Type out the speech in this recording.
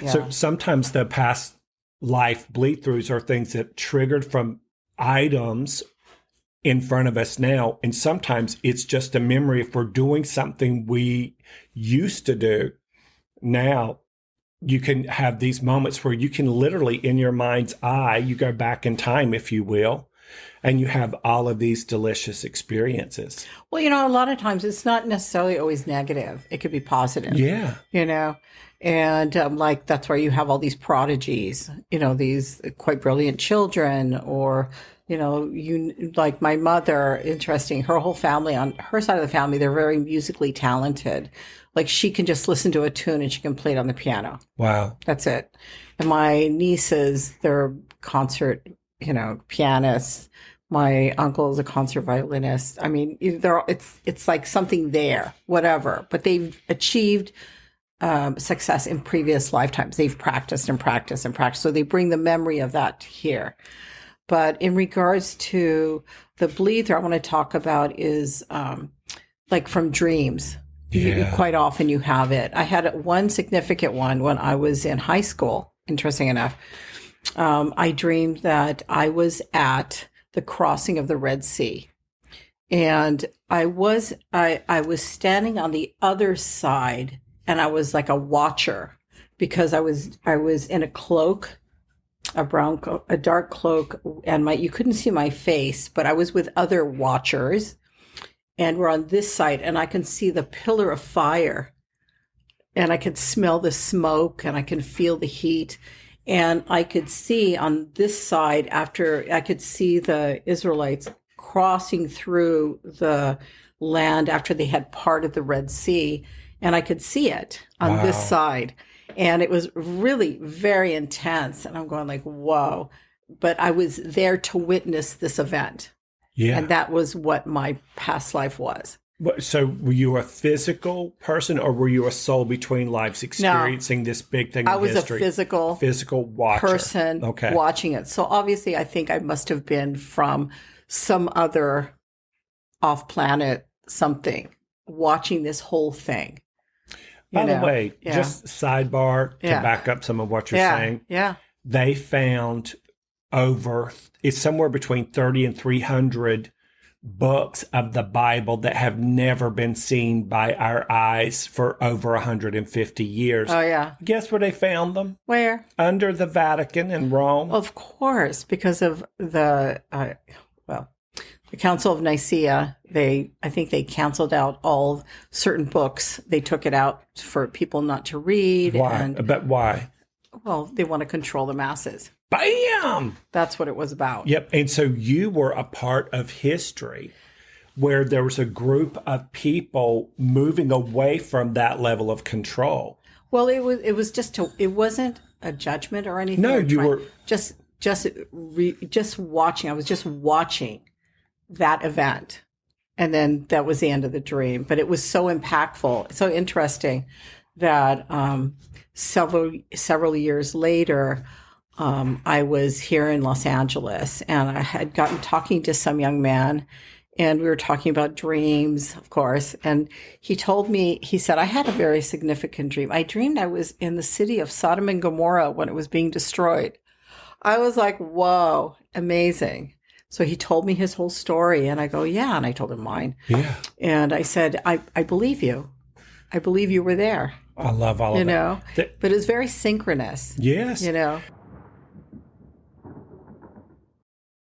Yeah. So sometimes the past life bleed throughs are things that triggered from items in front of us now. And sometimes it's just a memory. If we're doing something we used to do now, you can have these moments where you can literally, in your mind's eye, you go back in time, if you will, and you have all of these delicious experiences. Well, a lot of times it's not necessarily always negative. It could be positive. Yeah. And like that's where you have all these prodigies, these quite brilliant children, or, like my mother, interesting, her whole family, on her side of the family, they're very musically talented. Like she can just listen to a tune and she can play it on the piano. Wow. That's it. And my nieces, they're concert, pianists. My uncle is a concert violinist. I mean, it's like something there, whatever. But they've achieved success in previous lifetimes. They've practiced and practiced and practiced. So they bring the memory of that here. But in regards to the bleed through, I want to talk about is like from dreams. Yeah. Quite often you have it. I had one significant one when I was in high school, interesting enough. I dreamed that I was at the crossing of the Red Sea. And I was standing on the other side, and I was like a watcher because I was in a cloak, a dark cloak, and you couldn't see my face, but I was with other watchers. And we're on this side, and I can see the pillar of fire, and I could smell the smoke, and I can feel the heat. And I could see on this side, I could see the Israelites crossing through the land after they had parted the Red Sea, and I could see it on this side. And it was really very intense, and I'm going like, whoa. But I was there to witness this event. Yeah. And that was what my past life was. So were you a physical person, or were you a soul between lives experiencing this big thing in I was history? a physical watcher. person watching it. So obviously I think I must have been from some other off-planet something watching this whole thing. By the way, just sidebar to back up some of what you're saying. Yeah. They found it's somewhere between 30 and 300 books of the Bible that have never been seen by our eyes for over 150 years. Oh, yeah. Guess where they found them? Where? Under the Vatican in Rome. Of course, because of the Council of Nicaea. I think they canceled out all certain books. They took it out for people not to read. Why? But why? Well, they want to control the masses. Bam! That's what it was about. Yep. And so you were a part of history where there was a group of people moving away from that level of control. Well, it wasn't a judgment or anything. No, you were just watching. I was just watching that event. And then that was the end of the dream. But it was so impactful, so interesting that several years later, I was here in Los Angeles, and I had gotten talking to some young man, and we were talking about dreams, of course. And he told me, he said, I had a very significant dream. I dreamed I was in the city of Sodom and Gomorrah when it was being destroyed. I was like, whoa, amazing. So he told me his whole story, and I go, yeah. And I told him mine. Yeah. And I said, I believe you. I believe you were there. I love all of that. But it's very synchronous. Yes.